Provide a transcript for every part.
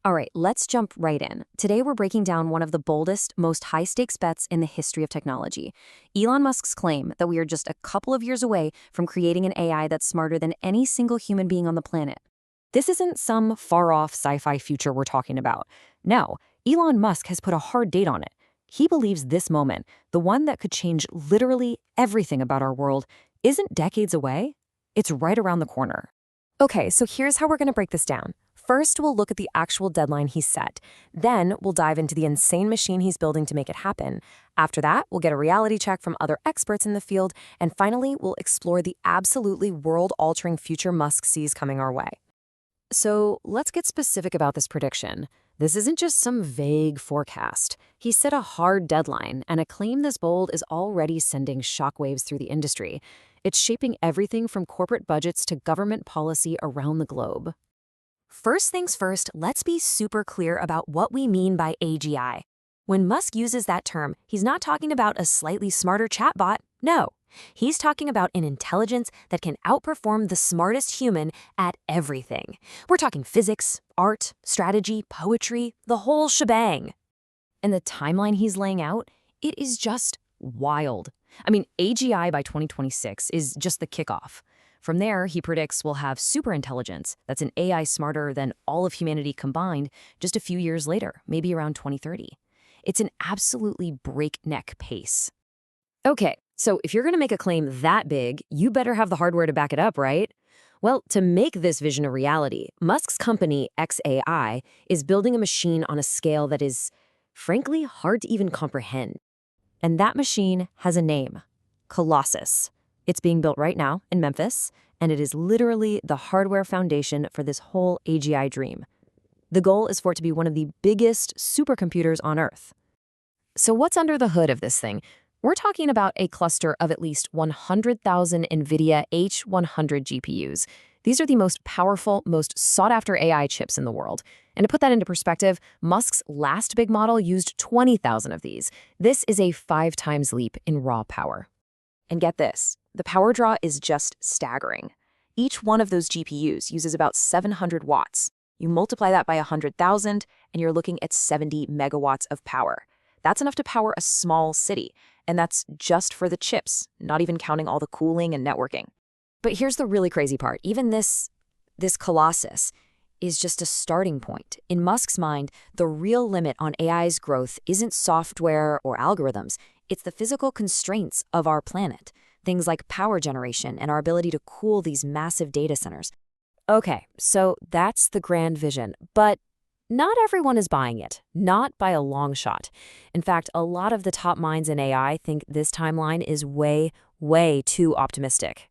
All right, let's jump right in. Today, we're breaking down one of the boldest, most high stakes bets in the history of technology. Elon Musk's claim that we are just a couple of years away from creating an AI that's smarter than any single human being on the planet. This isn't some far off sci fi future we're talking about. No, Elon Musk has put a hard date on it. He believes this moment, the one that could change literally everything about our world, isn't decades away. It's right around the corner. Okay, so here's how we're going to break this down. First, we'll look at the actual deadline he's set. Then, we'll dive into the insane machine he's building to make it happen. After that, we'll get a reality check from other experts in the field. And finally, we'll explore the absolutely world-altering future Musk sees coming our way. So, let's get specific about this prediction. This isn't just some vague forecast. He set a hard deadline, and a claim this bold is already sending shockwaves through the industry. It's shaping everything from corporate budgets to government policy around the globe. First things first, let's be super clear about what we mean by AGI. When Musk uses that term, he's not talking about a slightly smarter chatbot. No, he's talking about an intelligence that can outperform the smartest human at everything. We're talking physics, art, strategy, poetry, the whole shebang. And the timeline he's laying out, it is just wild. I mean, AGI by 2026 is just the kickoff. From there, he predicts we'll have superintelligence, that's an AI smarter than all of humanity combined, just a few years later, maybe around 2030. It's an absolutely breakneck pace. Okay, so if you're going to make a claim that big, you better have the hardware to back it up, right? Well, to make this vision a reality, Musk's company, XAI, is building a machine on a scale that is, frankly, hard to even comprehend. And that machine has a name: Colossus. It's being built right now in Memphis, and it is literally the hardware foundation for this whole AGI dream. The goal is for it to be one of the biggest supercomputers on Earth. So what's under the hood of this thing? We're talking about a cluster of at least 100,000 NVIDIA H100 GPUs. These are the most powerful, most sought-after AI chips in the world. And to put that into perspective, Musk's last big model used 20,000 of these. This is a 5 times leap in raw power. And get this, the power draw is just staggering. Each one of those GPUs uses about 700 watts. You multiply that by 100,000, and you're looking at 70 megawatts of power. That's enough to power a small city, and that's just for the chips, not even counting all the cooling and networking. But here's the really crazy part. Even this Colossus is just a starting point. In Musk's mind, the real limit on AI's growth isn't software or algorithms. It's the physical constraints of our planet, things like power generation and our ability to cool these massive data centers. Okay, so that's the grand vision, but not everyone is buying it, not by a long shot. In fact, a lot of the top minds in AI think this timeline is way, way too optimistic.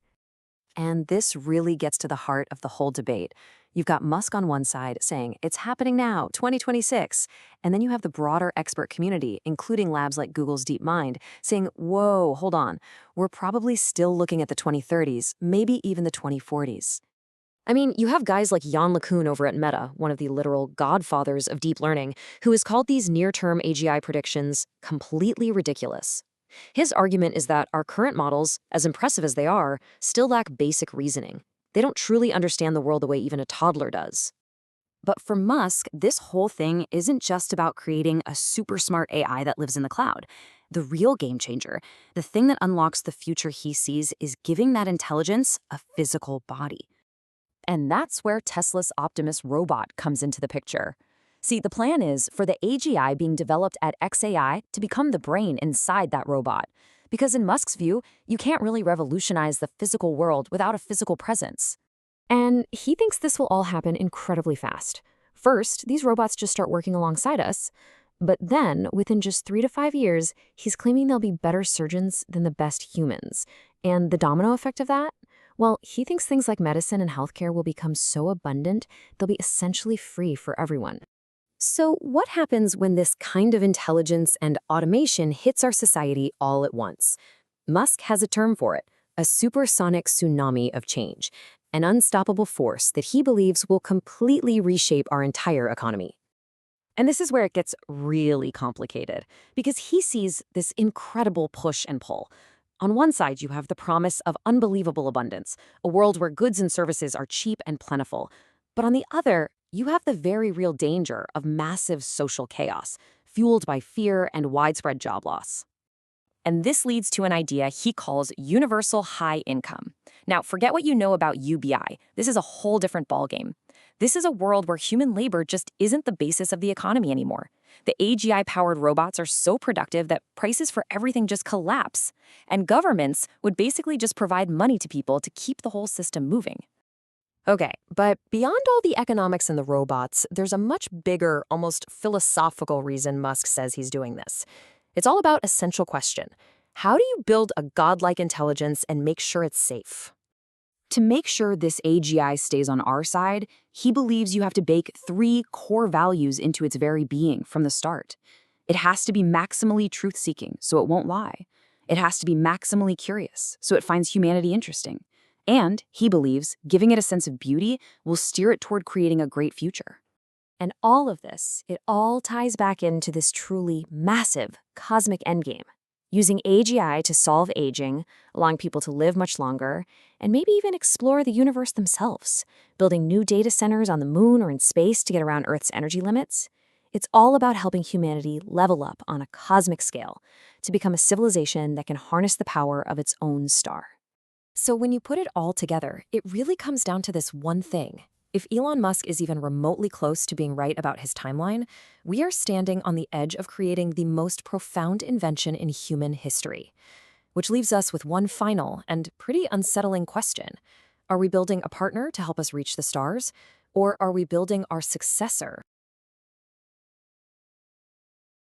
And this really gets to the heart of the whole debate. You've got Musk on one side saying, it's happening now, 2026. And then you have the broader expert community, including labs like Google's DeepMind, saying, whoa, hold on, we're probably still looking at the 2030s, maybe even the 2040s. I mean, you have guys like Yann LeCun over at Meta, one of the literal godfathers of deep learning, who has called these near-term AGI predictions completely ridiculous. His argument is that our current models, as impressive as they are, still lack basic reasoning. They don't truly understand the world the way even a toddler does. But for Musk, this whole thing isn't just about creating a super smart AI that lives in the cloud. The real game changer, the thing that unlocks the future he sees, is giving that intelligence a physical body. And that's where Tesla's Optimus robot comes into the picture. See, the plan is for the AGI being developed at XAI to become the brain inside that robot. Because in Musk's view, you can't really revolutionize the physical world without a physical presence. And he thinks this will all happen incredibly fast. First, these robots just start working alongside us. But then, within just 3 to 5 years, he's claiming they'll be better surgeons than the best humans. And the domino effect of that? Well, he thinks things like medicine and healthcare will become so abundant, they'll be essentially free for everyone. So what happens when this kind of intelligence and automation hits our society all at once? Musk has a term for it, a supersonic tsunami of change, an unstoppable force that he believes will completely reshape our entire economy. And this is where it gets really complicated, because he sees this incredible push and pull. On one side, you have the promise of unbelievable abundance, a world where goods and services are cheap and plentiful. But on the other, you have the very real danger of massive social chaos, fueled by fear and widespread job loss. And this leads to an idea he calls universal high income. Now, forget what you know about UBI. This is a whole different ballgame. This is a world where human labor just isn't the basis of the economy anymore. The AGI-powered robots are so productive that prices for everything just collapse, and governments would basically just provide money to people to keep the whole system moving. Okay, but beyond all the economics and the robots, there's a much bigger, almost philosophical reason Musk says he's doing this. It's all about a central question. How do you build a godlike intelligence and make sure it's safe? To make sure this AGI stays on our side, he believes you have to bake 3 core values into its very being from the start. It has to be maximally truth-seeking, so it won't lie. It has to be maximally curious, so it finds humanity interesting. And, he believes, giving it a sense of beauty will steer it toward creating a great future. And all of this, it all ties back into this truly massive cosmic endgame, using AGI to solve aging, allowing people to live much longer, and maybe even explore the universe themselves, building new data centers on the moon or in space to get around Earth's energy limits. It's all about helping humanity level up on a cosmic scale to become a civilization that can harness the power of its own star. So when you put it all together, it really comes down to this one thing. If Elon Musk is even remotely close to being right about his timeline, we are standing on the edge of creating the most profound invention in human history. Which leaves us with one final and pretty unsettling question. Are we building a partner to help us reach the stars? Or are we building our successor